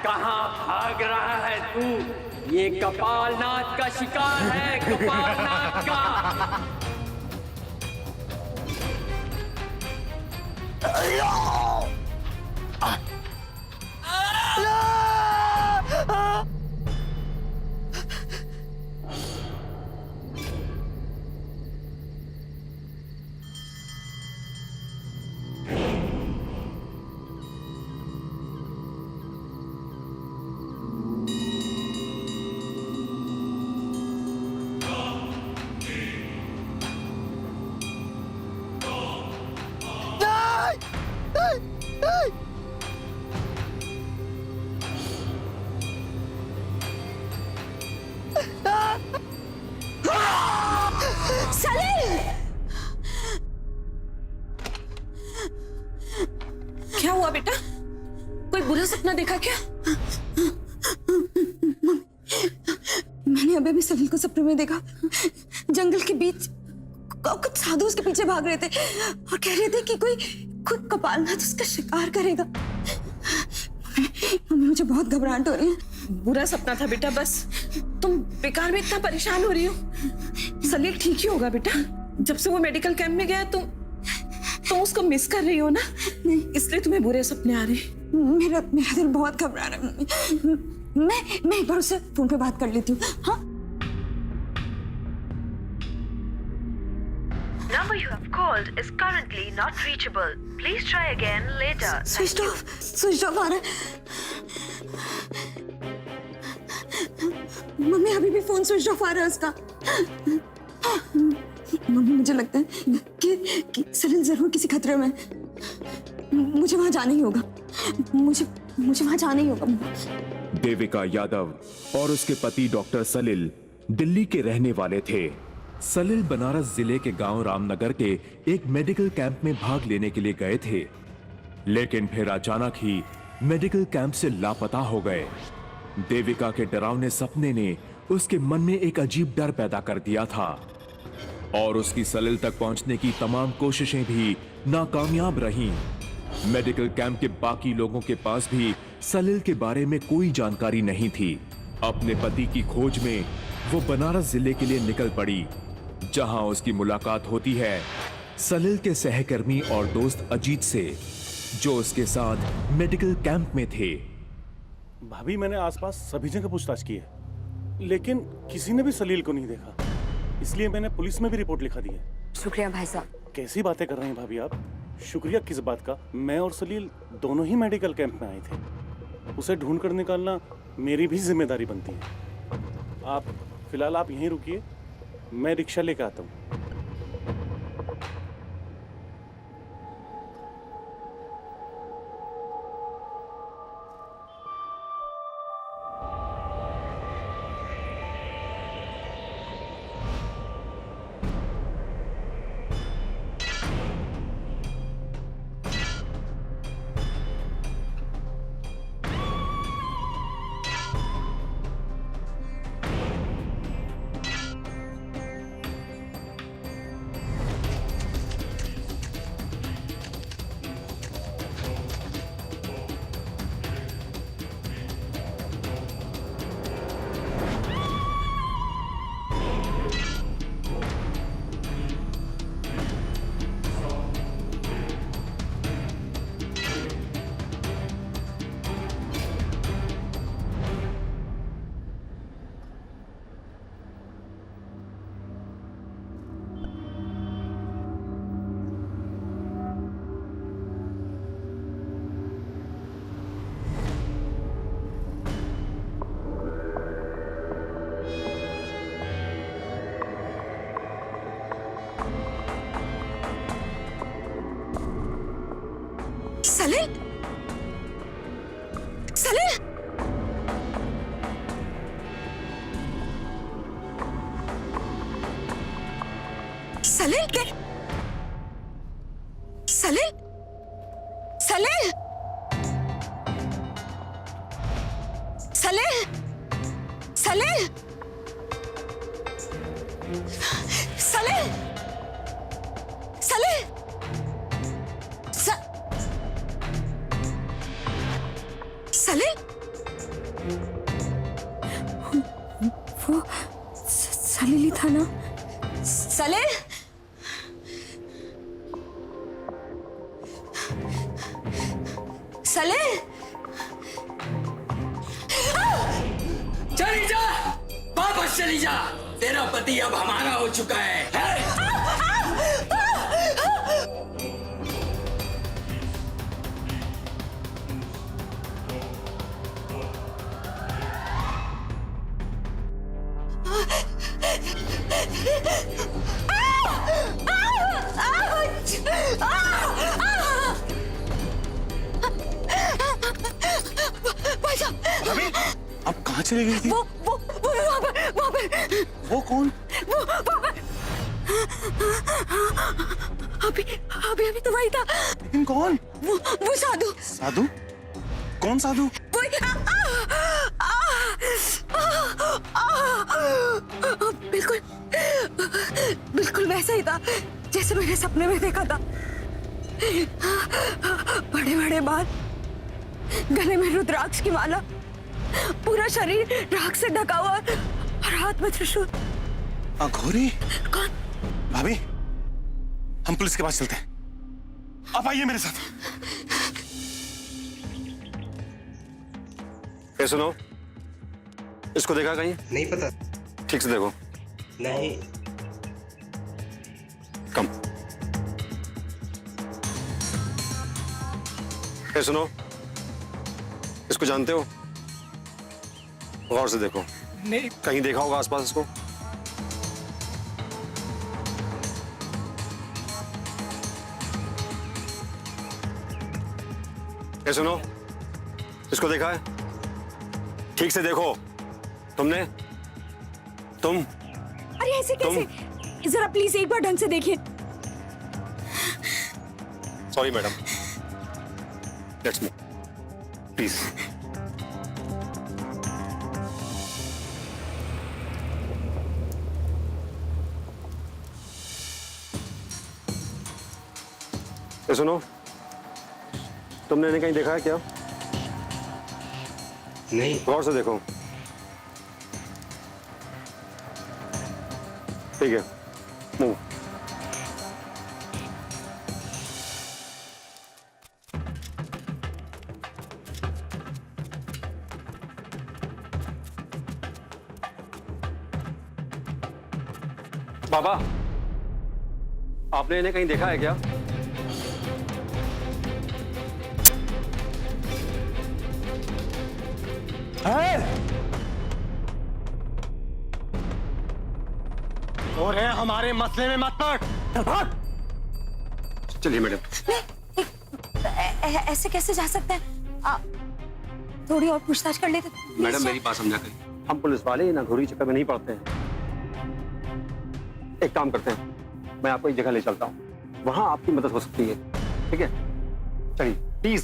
कहाँ भाग रहा है तू? ये कपालनाथ का शिकार है, कपालनाथ का। क्या हुआ बेटा? कोई बुरा सपना देखा क्या? मैंने अभी भी सलील को सपने में देखा। जंगल के बीच कुछ साधु उसके पीछे भाग रहे थे और कह रहे थे कि कोई कपालनाथ उसका शिकार करेगा। मम्मी, मुझे बहुत घबराहट हो रही है। बुरा सपना था बेटा, बस तुम बेकार में इतना परेशान हो रही हो। सलील ठीक ही होगा बेटा। जब से वो मेडिकल कैंप में गया तुम उसको मिस कर रही हो ना, इसलिए तुम्हें बुरे सपने आ रहे। मेरा दिल बहुत घबरा रहा है। मैं एक बार उससे फोन पे बात कर लेती हूँ। हाँ, Number you have called is currently not reachable. Please try again later. Switch off आ रहा है। मम्मी, अभी भी फोन स्विच ऑफ आ रहा है उसका। मम्मी, मुझे लगता है कि सलील जरूर किसी खतरे में है। मुझे वहां जाना ही होगा। मुझे वहां जाना ही होगा। देविका यादव और उसके पति डॉक्टर सलील दिल्ली के रहने वाले थे। सलील बनारस जिले के गांव रामनगर के एक मेडिकल कैंप में भाग लेने के लिए गए थे, लेकिन फिर अचानक ही मेडिकल कैंप से लापता हो गए। देविका के डरावने सपने ने उसके मन में एक अजीब डर पैदा कर दिया था और उसकी सलील तक पहुंचने की तमाम कोशिशें भी नाकामयाब रहीं। मेडिकल कैंप के बाकी लोगों के पास भी सलील के बारे में कोई जानकारी नहीं थी। अपने पति की खोज में वो बनारस जिले के लिए निकल पड़ी, जहां उसकी मुलाकात होती है सलील के सहकर्मी और दोस्त अजीत से, जो उसके साथ मेडिकल कैंप में थे। भाभी, मैंने आसपास सभी जगह पूछताछ की है, लेकिन किसी ने भी सलील को नहीं देखा। इसलिए मैंने पुलिस में भी रिपोर्ट लिखा दी है। शुक्रिया भाई साहब। कैसी बातें कर रहे हैं भाभी आप? शुक्रिया किस बात का? मैं और सलील दोनों ही मेडिकल कैंप में आए थे। उसे ढूंढ कर निकालना मेरी भी जिम्मेदारी बनती है। आप फिलहाल आप यहीं रुकिए, मैं रिक्शा लेकर आता हूँ। सलील, सलील, सलील क्या? सलील, सलील, सलील, सलील, सलील! सलील! सलील! वो सलील ही था ना? सलील! सलील! चली जा, वापस चली जा। तेरा पति अब हमारा हो चुका है? भाभी, आप कहाँ चली गई थी? वो वहाँ पर वो कौन? अभी तो वही था। लेकिन कौन? वो साधु। साधु? कौन साधु? बिल्कुल बिल्कुल वैसा ही था जैसे मैंने सपने में देखा था। बड़े बड़े बाल, गले में रुद्राक्ष की माला, पूरा शरीर राख से ढका हुआ और हाथ में त्रिशूल। अघोरी? कौन? भाभी, हम पुलिस के पास चलते हैं। आप आइए मेरे साथ। ये सुनो, इसको देखा कहीं? नहीं पता। ठीक से देखो। नहीं। कम। ये सुनो, इसको जानते हो? गौर से देखो। नहीं। कहीं देखा होगा आसपास इसको? ये सुनो, इसको देखा है? ठीक से देखो। तुमने? तुम? अरे ऐसे कैसे? जरा प्लीज एक बार ढंग से देखिए। Sorry madam, let's move please. ये सुनो, तुमने इन्हें कहीं देखा है क्या? नहीं। गौर से देखो। ठीक है, मूव। बाबा, आपने इन्हें कहीं देखा है क्या? और है हमारे मसले में मत पड़। चलिए मैडम। ऐसे कैसे जा सकते हैं? थोड़ी और पूछताछ कर लेते। मैडम मेरी बात समझा करिए, हम पुलिस वाले ना घोरी चक्कर में नहीं पड़ते हैं। एक काम करते हैं, मैं आपको एक जगह ले चलता हूँ, वहां आपकी मदद हो सकती है। ठीक है, चलिए प्लीज।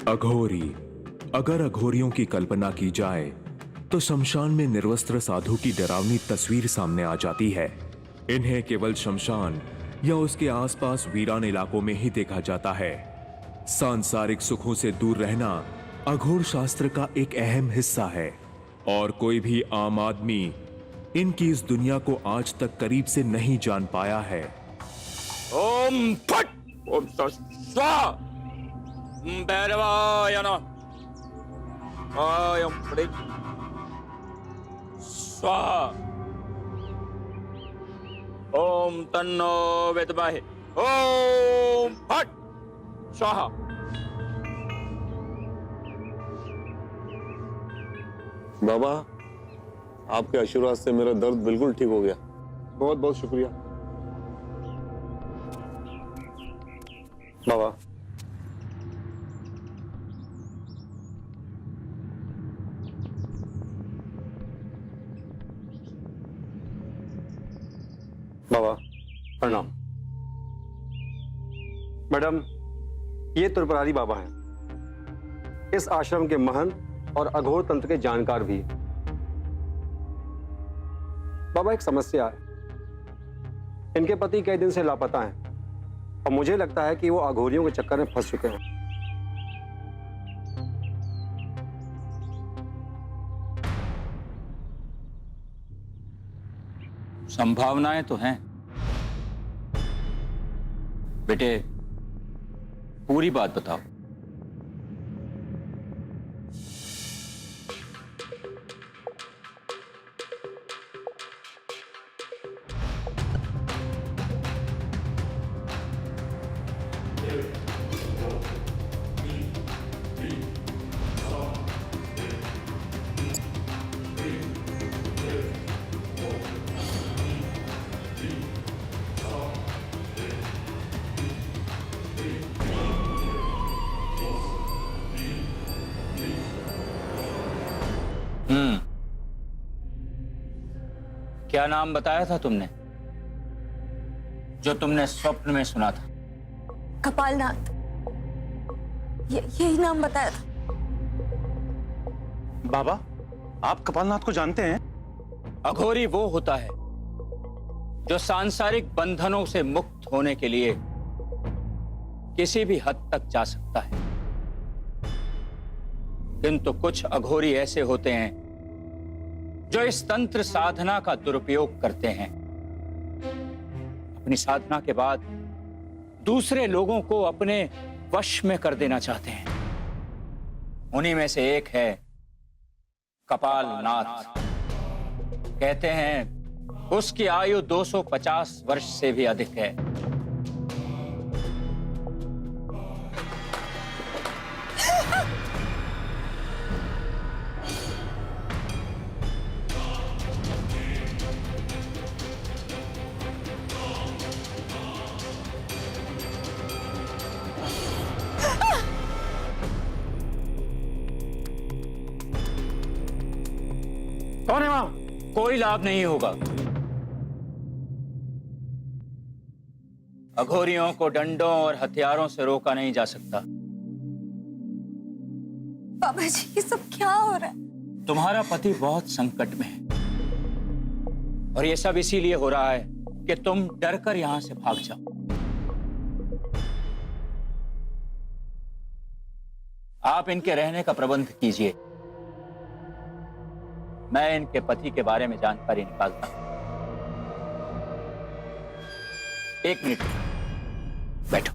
अघोरी। अगर अघोरियों की कल्पना की जाए तो शमशान में निर्वस्त्र साधु की डरावनी तस्वीर सामने आ जाती है। इन्हें केवल शमशान या उसके आसपास वीरान इलाकों में ही देखा जाता है। सांसारिक सुखों से दूर रहना अघोर शास्त्र का एक अहम हिस्सा है और कोई भी आम आदमी इनकी इस दुनिया को आज तक करीब से नहीं जान पाया है। ओम फट ओम स्वाहा भैरवाय नमः ओम फट स्वाहा ओम तन्नो विद्महे ओम फट स्वाहा। बाबा, आपके आशीर्वाद से मेरा दर्द बिल्कुल ठीक हो गया। बहुत बहुत शुक्रिया। बाबा, बाबा प्रणाम। मैडम, ये त्रिपुरारी बाबा हैं। इस आश्रम के महंत और अघोर तंत्र के जानकार भी हैं। बाबा, एक समस्या है। इनके पति कई दिन से लापता हैं और मुझे लगता है कि वो अघोरियों के चक्कर में फंस चुके हैं। संभावनाएं तो हैं बेटे, पूरी बात बताओ। क्या नाम बताया था तुमने जो तुमने स्वप्न में सुना था? कपालनाथ, यही नाम बताया था। बाबा, आप कपालनाथ को जानते हैं? अघोरी वो होता है जो सांसारिक बंधनों से मुक्त होने के लिए किसी भी हद तक जा सकता है, किंतु कुछ अघोरी ऐसे होते हैं जो इस तंत्र साधना का दुरुपयोग करते हैं। अपनी साधना के बाद दूसरे लोगों को अपने वश में कर देना चाहते हैं। उन्हीं में से एक है कपालनाथ। कहते हैं उसकी आयु 250 वर्ष से भी अधिक है। कौन है वहां? कोई लाभ नहीं होगा। अघोरियों को डंडों और हथियारों से रोका नहीं जा सकता। बाबा जी, ये सब क्या हो रहा है? तुम्हारा पति बहुत संकट में है और ये सब इसीलिए हो रहा है कि तुम डरकर यहां से भाग जाओ। आप इनके रहने का प्रबंध कीजिए। मैं इनके पति के बारे में जानकारी निकालता हूं। 1 मिनट बैठो।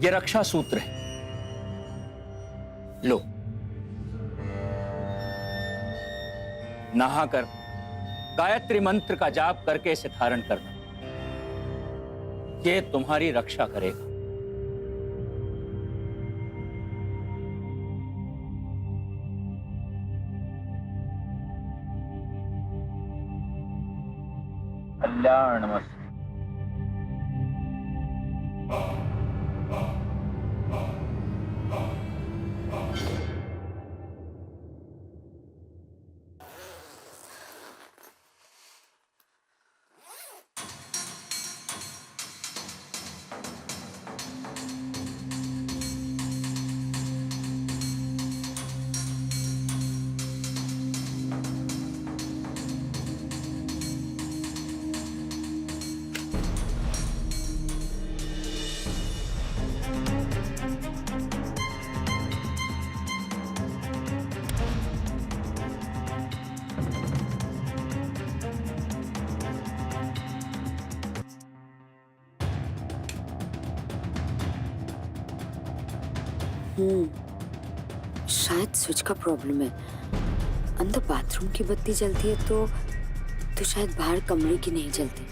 ये रक्षा सूत्र है, लो। नहाकर गायत्री मंत्र का जाप करके इसे धारण करना। ये तुम्हारी रक्षा करेगा। कल्याणमस्तु। शायद स्विच का प्रॉब्लम है। अंदर बाथरूम की बत्ती जलती है तो शायद बाहर कमरे की नहीं जलती।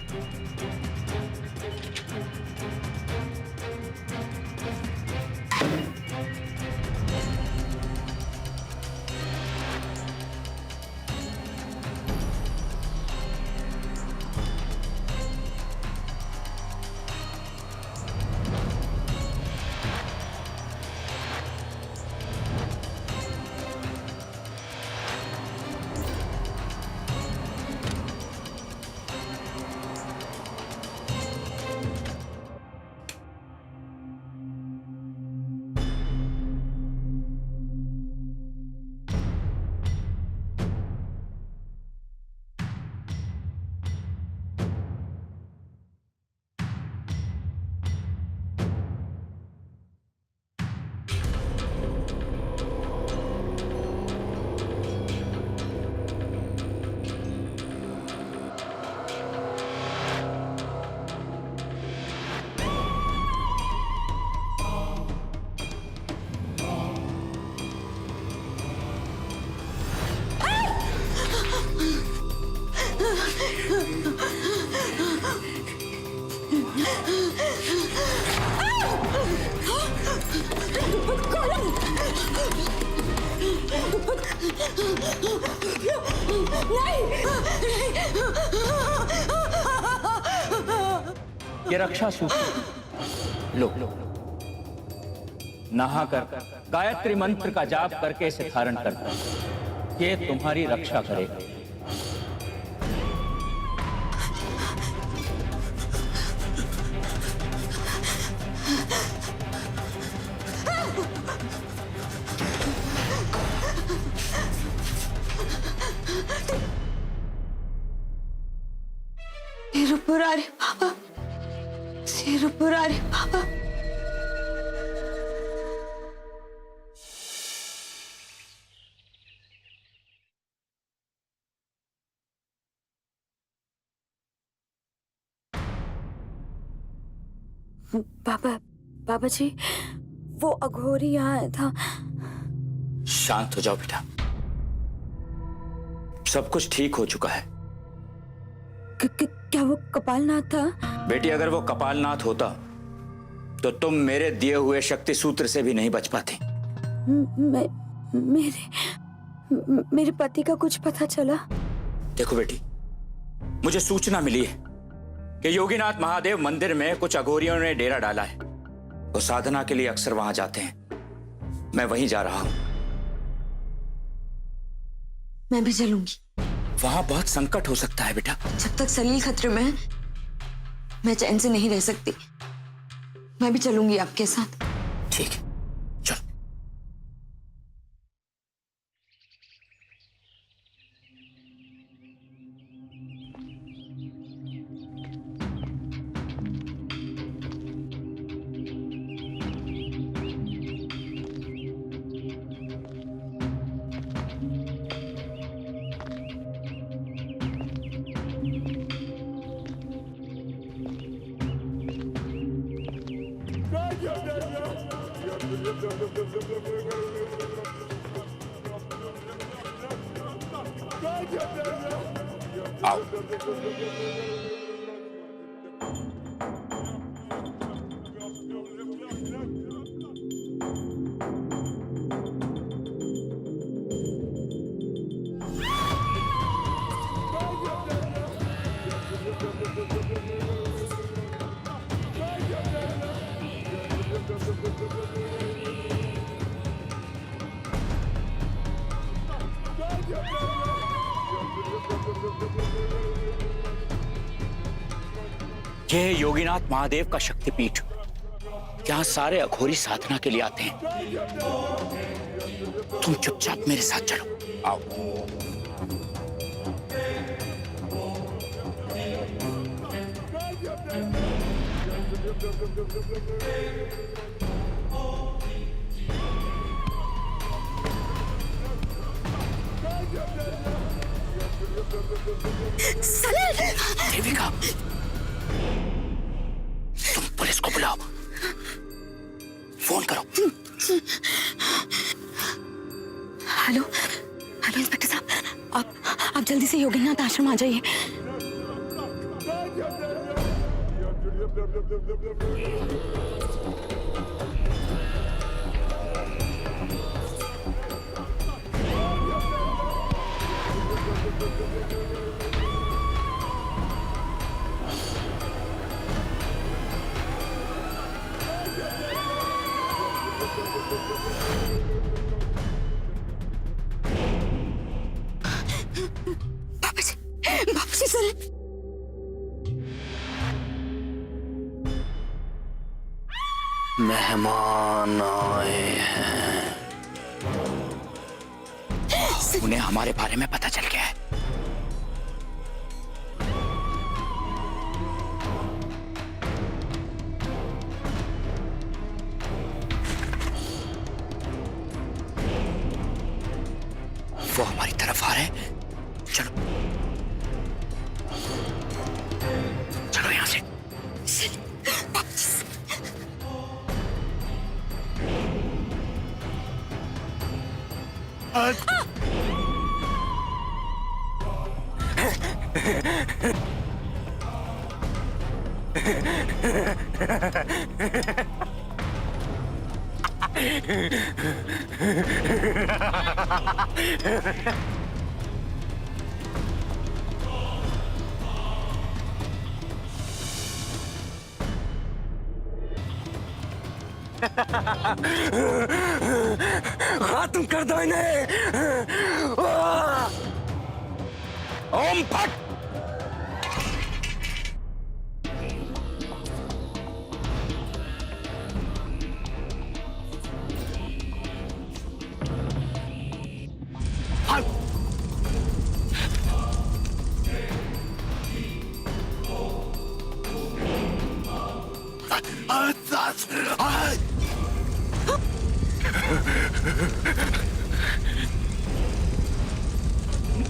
ये रक्षा सूत्र लो, नहाकर गायत्री मंत्र का जाप करके इसे धारण करता, ये तुम्हारी रक्षा करेगा। सिर ऊपर आ रहे पापा, सिर ऊपर आ रहे पापा। पापा, पापा जी, वो अघोरी यहाँ आया था। शांत हो जाओ बेटा, सब कुछ ठीक हो चुका है। क्या वो कपालनाथ था? बेटी, अगर वो कपालनाथ होता तो तुम मेरे दिए हुए शक्ति सूत्र से भी नहीं बच पाती। मेरे पति का कुछ पता चला? देखो बेटी, मुझे सूचना मिली है कि योगीनाथ महादेव मंदिर में कुछ अघोरियों ने डेरा डाला है। वो साधना के लिए अक्सर वहां जाते हैं। मैं वहीं जा रहा हूं। मैं भी चलूंगी। वहां बहुत संकट हो सकता है बेटा। जब तक सलील खतरे में है, मैं चैन से नहीं रह सकती। मैं भी चलूंगी आपके साथ। ठीक है, चलो। आओ। ये है योगीनाथ महादेव का शक्तिपीठ। यहाँ सारे अघोरी साधना के लिए आते हैं। तुम चुपचाप मेरे साथ चलो। आओ। देविका, तुम पुलिस को बुलाओ, फोन करो। हेलो, हेलो इंस्पेक्टर साहब, आप जल्दी से योगीनाथ आश्रम आ जाइए। बाबूजी सर, मेहमान आए हैं। उन्हें हमारे बारे में पता चल गया है। वो हमारी तरफ आ रहे हैं। चलो चलो यहां से। खत्म कर दो इन्हें। ओम फट।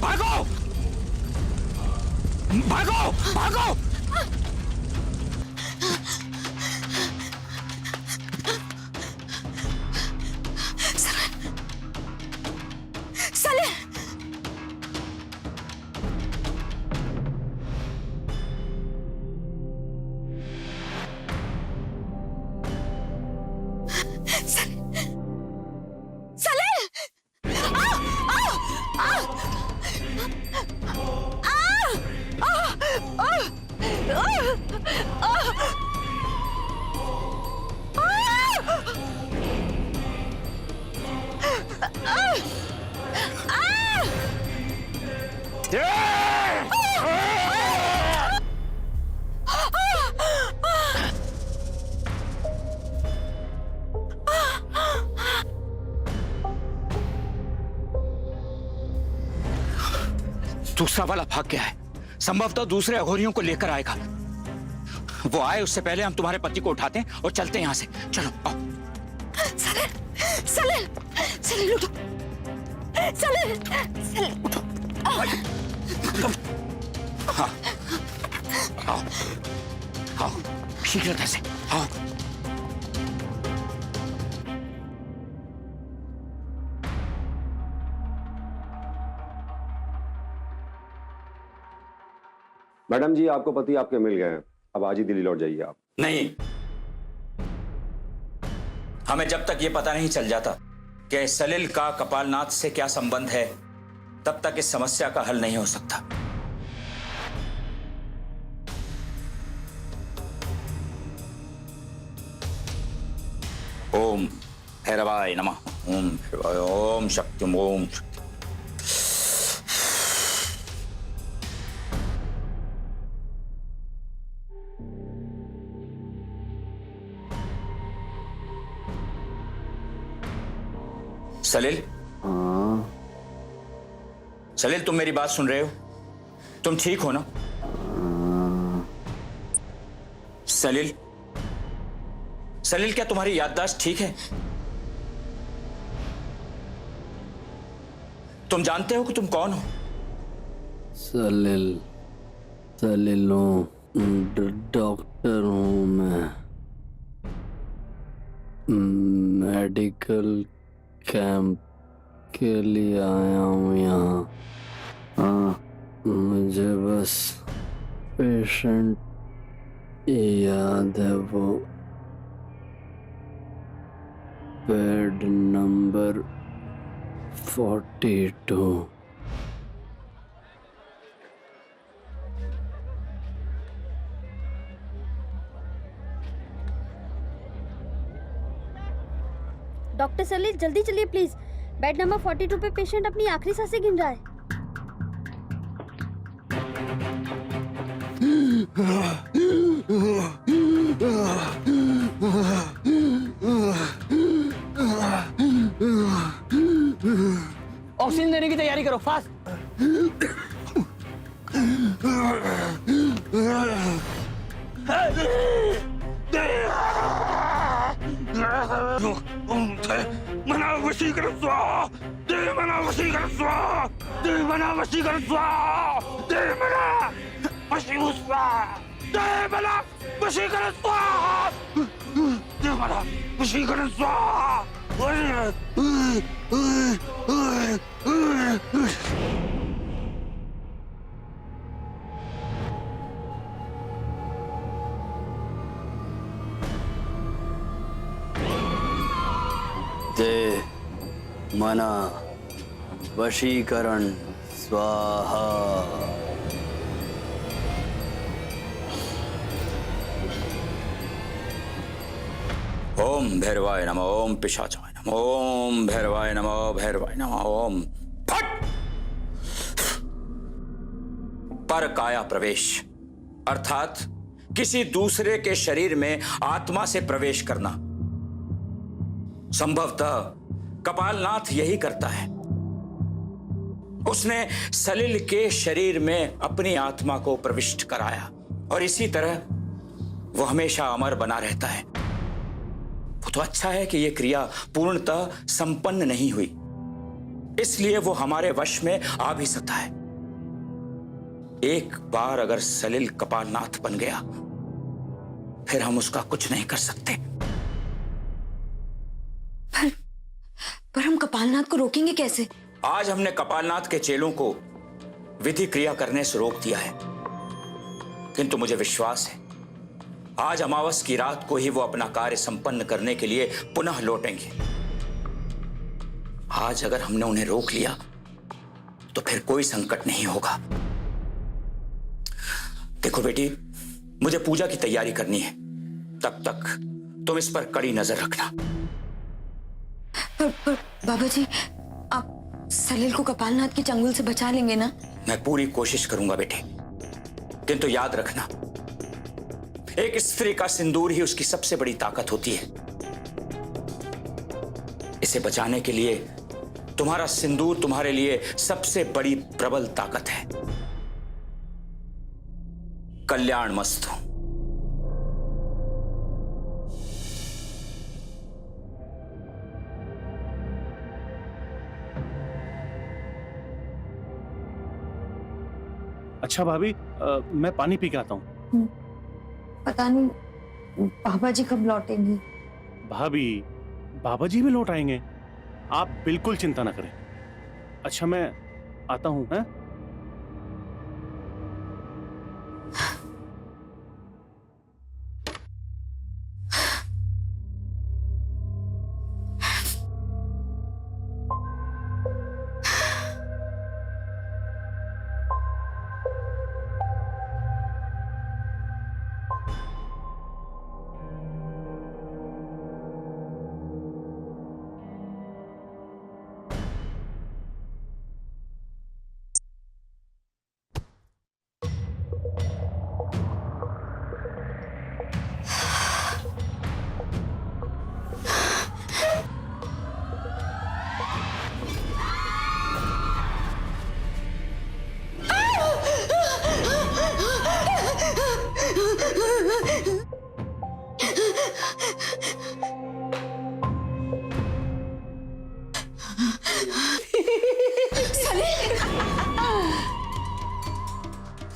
भागो भागो भागो। सलील दूसरा वाला भाग गया है, संभवतः दूसरे अघोरियों को लेकर आएगा। वो आए उससे पहले हम तुम्हारे पति को उठाते हैं और चलते हैं यहाँ से। चलो आओ। सलील सलील सलील उठो। सलील सलील उठो। हाँ आओ आओ शीघ्रता से आओ। मैडम जी, आपको पति आपके मिल गए हैं, अब आज ही दिल्ली लौट जाइए आप। नहीं, हमें जब तक ये पता नहीं चल जाता कि सलिल का कपालनाथ से क्या संबंध है, तब तक इस समस्या का हल नहीं हो सकता। ओम भैरवाय नमः। ओम भैरवाय, ओम शक्ति, ओम शक्ति। सलिल, सलिल तुम मेरी बात सुन रहे हो? तुम ठीक हो ना? सलिल, सलिल क्या तुम्हारी याददाश्त ठीक है? तुम जानते हो कि तुम कौन हो? सलिल, सलिल हूँ, डॉक्टर हूँ मैं। मेडिकल कैंप के लिए आया हूँ यहाँ। हाँ, मुझे बस पेशेंट याद है, वो बेड नंबर 42। डॉक्टर सलील जल्दी चलिए प्लीज। बेड नंबर 42 पे पेशेंट अपनी आखिरी सांसें गिन रहा है। ऑक्सीजन देने की तैयारी करो, फास्ट। मना वशीकरण स्वाहा, देव मना वशीकरण स्वाहा, देव मना वशीकरण स्वाहा, देव मना वशीकरण स्वाहा, देव मना वशीकरण स्वाहा, देव मना वशीकरण स्वाहा। मना वशीकरण स्वाहा। ओम भैरवाय नमः, ओम पिशाचाय नमः, ओम भैरवाय नमः, भैरवाय नमः, ओम फट। पर काया प्रवेश अर्थात किसी दूसरे के शरीर में आत्मा से प्रवेश करना। संभवतः कपालनाथ यही करता है। उसने सलिल के शरीर में अपनी आत्मा को प्रविष्ट कराया और इसी तरह वो हमेशा अमर बना रहता है। वो तो अच्छा है कि यह क्रिया पूर्णतः संपन्न नहीं हुई, इसलिए वो हमारे वश में आ भी सकता है। एक बार अगर सलिल कपालनाथ बन गया फिर हम उसका कुछ नहीं कर सकते। पर हम कपालनाथ को रोकेंगे कैसे? आज हमने कपालनाथ के चेलों को विधि क्रिया करने से रोक दिया है, किंतु मुझे विश्वास है आज अमावस की रात को ही वो अपना कार्य संपन्न करने के लिए पुनः लौटेंगे। आज अगर हमने उन्हें रोक लिया तो फिर कोई संकट नहीं होगा। देखो बेटी, मुझे पूजा की तैयारी करनी है, तब तक तुम इस पर कड़ी नजर रखना। पर बाबा जी, आप सलील को कपालनाथ के चंगुल से बचा लेंगे ना? मैं पूरी कोशिश करूंगा बेटे, किंतु याद रखना एक स्त्री का सिंदूर ही उसकी सबसे बड़ी ताकत होती है। इसे बचाने के लिए तुम्हारा सिंदूर तुम्हारे लिए सबसे बड़ी प्रबल ताकत है। कल्याण मस्तु। अच्छा भाभी, मैं पानी पी के आता हूँ। पता नहीं बाबा जी कब लौटेंगे। भाभी, बाबा जी भी लौट आएंगे, आप बिल्कुल चिंता ना करें। अच्छा मैं आता हूँ। हैं?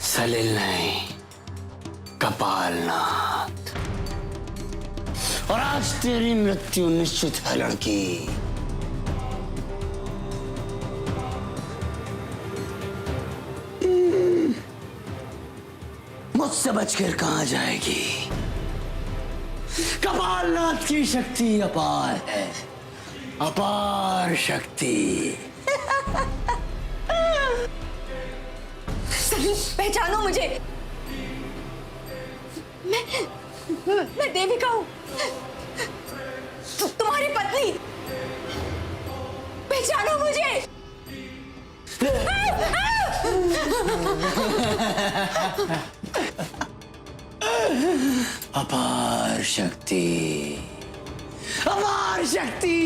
सलिल नहीं, कपालनाथ। और आज तेरी मृत्यु निश्चित है लड़की। मुझसे बचकर कहां जाएगी? कपालनाथ की शक्ति अपार है, अपार शक्ति। पहचानो मुझे, मैं देविका हूँ, तुम्हारी पत्नी। पहचानो मुझे। अपार शक्ति, अपार शक्ति।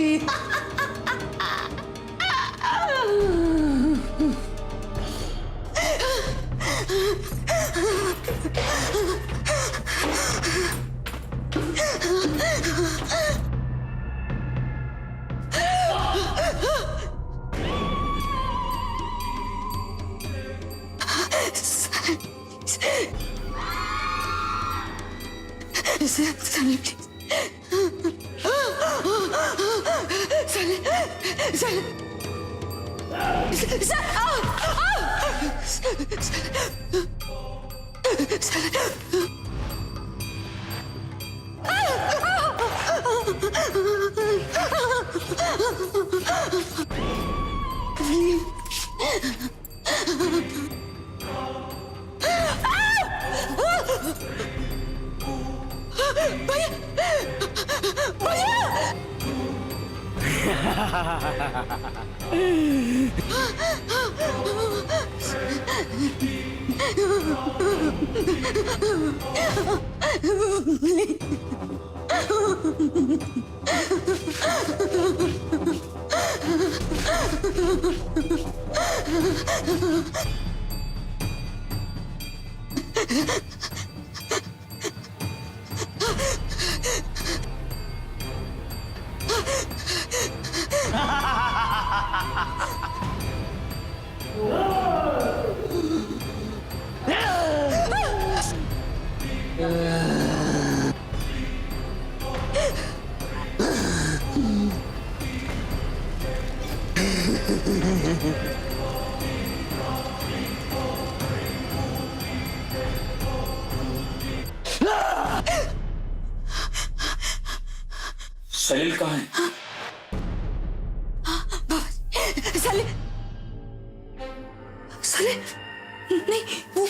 सलील कहाँ है? सलील सलील नहीं, वो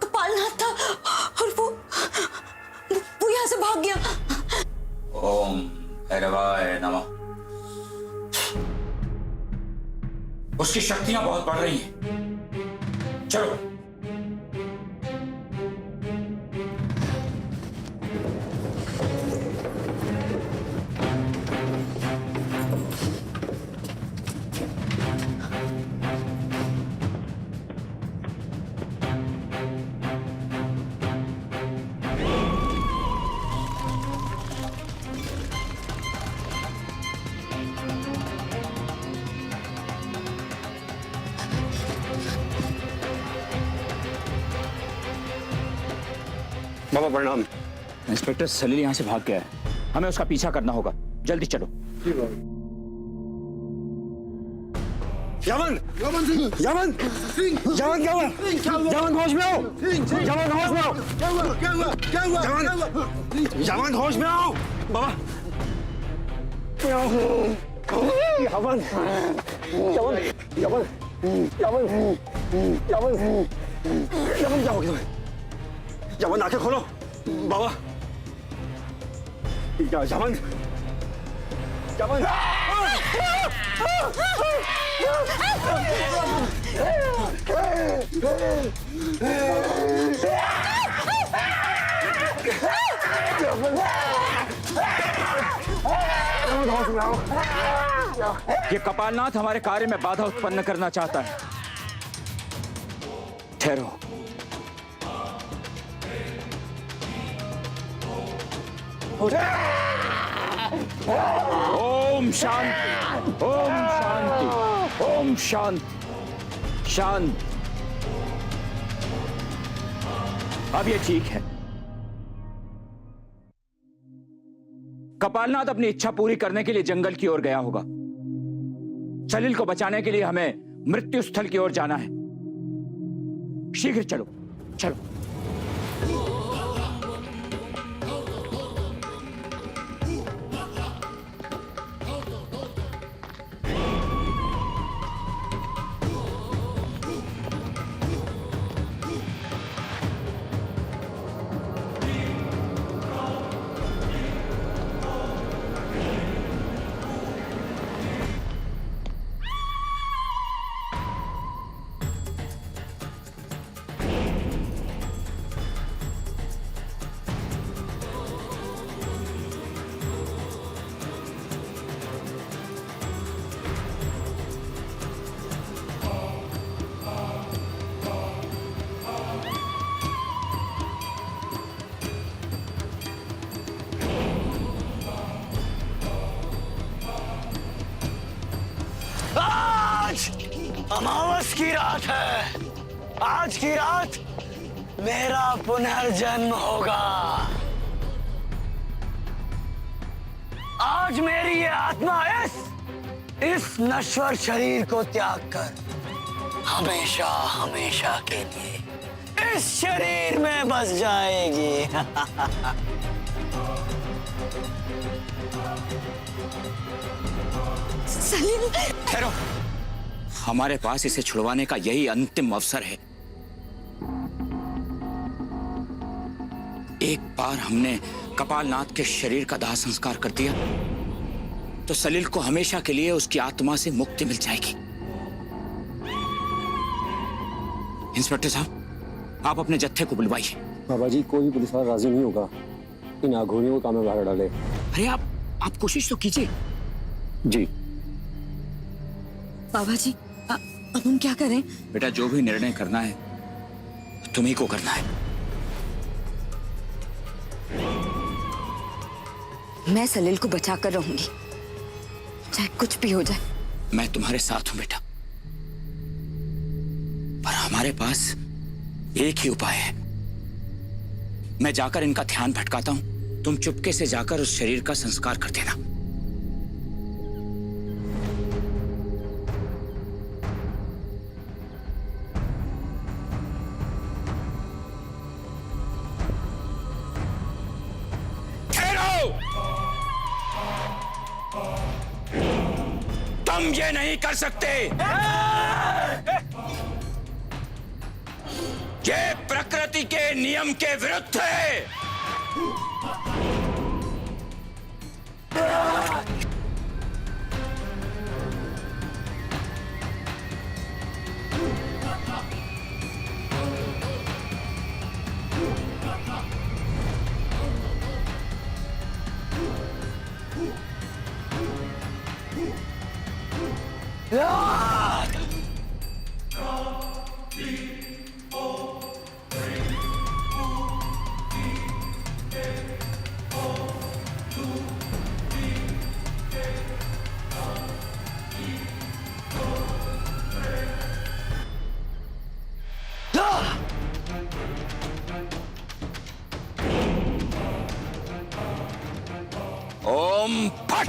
कपालनाथ था और वो यहाँ से भाग गया। ओम भैरवाय नमः। उसकी शक्तियां बहुत बढ़ रही हैं। चलो। बाबा प्रणाम। इंस्पेक्टर सलील यहाँ से भाग गया है, हमें उसका पीछा करना होगा, जल्दी चलो। यमन यमन यमन क्या हुआ? यमन होश में आओ, यमन होश में आओ, यमन होश में आओ बाबा। यमन यमन यमन यमन यमन यमन क्या हो गया? यमन आंखें खोलो बाबा। यमन यमन ये कपालनाथ हमारे कार्य में बाधा उत्पन्न करना चाहता है। ठहरो। ओम शांति, ओम शांति, ओम शांति, शांत। अब ये ठीक है। कपालनाथ अपनी इच्छा पूरी करने के लिए जंगल की ओर गया होगा। सलील को बचाने के लिए हमें मृत्यु स्थल की ओर जाना है। शीघ्र चलो, चलो। अमावस की रात है। आज की रात मेरा पुनर्जन्म होगा। आज मेरी ये आत्मा इस नश्वर शरीर को त्याग कर हमेशा हमेशा के लिए इस शरीर में बस जाएगी। सलील ठहरो। हमारे पास इसे छुड़वाने का यही अंतिम अवसर है। एक बार हमने कपालनाथ के शरीर का दाह संस्कार कर दिया तो सलील को हमेशा के लिए उसकी आत्मा से मुक्ति मिल जाएगी। इंस्पेक्टर साहब, आप अपने जत्थे को बुलवाइए। बाबा जी, कोई पुलिस वाला राजी नहीं होगा इन आघोरियों को काम में बाहर डाले। अरे आप कोशिश तो कीजिए। जी बाबा जी, अब हम क्या करें? बेटा, जो भी निर्णय करना है तुम्ही को करना है। मैं सलील को बचा कर रहूंगी, चाहे कुछ भी हो जाए। मैं तुम्हारे साथ हूं बेटा, पर हमारे पास एक ही उपाय है। मैं जाकर इनका ध्यान भटकाता हूं, तुम चुपके से जाकर उस शरीर का संस्कार कर देना। तुम ये नहीं कर सकते। ये प्रकृति के नियम के विरुद्ध है। ओम फट।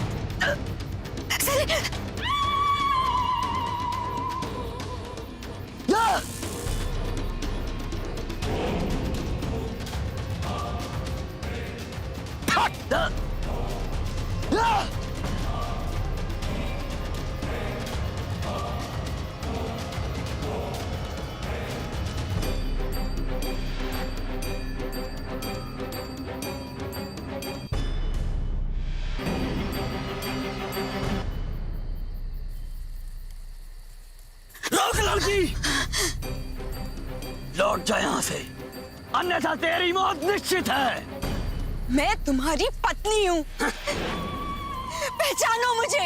लौट जा यहाँ से, अन्यथा तेरी मौत निश्चित है। मैं तुम्हारी पत्नी हूँ, पहचानो मुझे।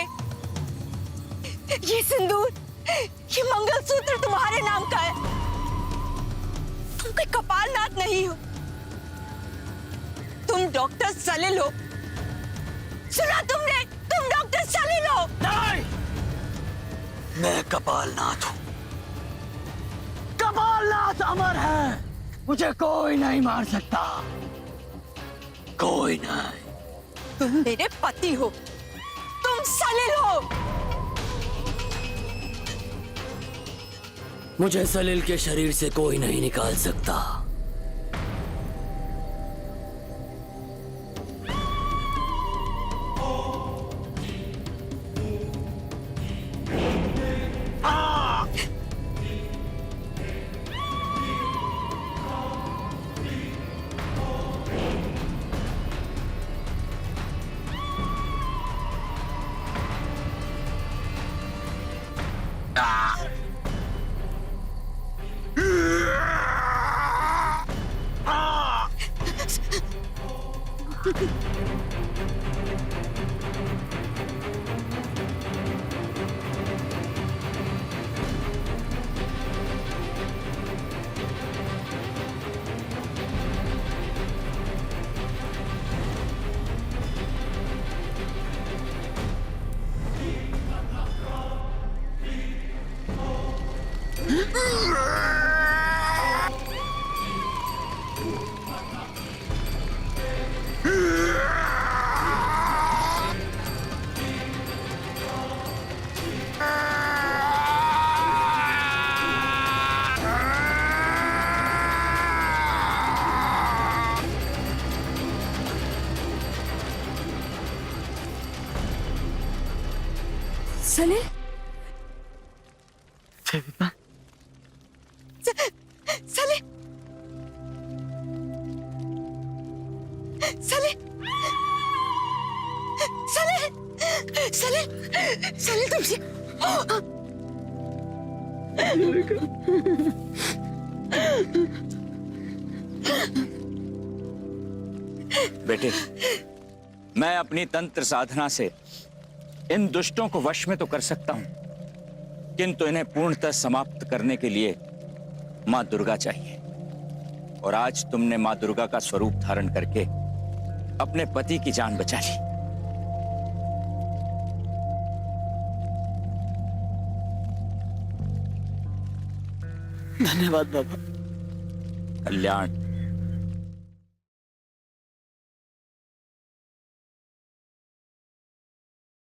ये सिंदूर, ये मंगलसूत्र तुम्हारे नाम का है। तुम कोई कपालनाथ नहीं हो, तुम डॉक्टर सलील हो। सुना तुमने? तुम डॉक्टर सलील हो। नहीं, मैं कपालनाथ हूँ। कपालनाथ अमर है, मुझे कोई नहीं मार सकता, कोई नहीं। तुम मेरे पति हो, तुम सलील हो। मुझे सलील के शरीर से कोई नहीं निकाल सकता। सलील, देविका सले सले सले सले सले तुम बेटे, मैं अपनी तंत्र साधना से इन दुष्टों को वश में तो कर सकता हूं, किंतु इन्हें पूर्णतः समाप्त करने के लिए मां दुर्गा चाहिए। और आज तुमने मां दुर्गा का स्वरूप धारण करके अपने पति की जान बचा ली। धन्यवाद बाबा। कल्याण।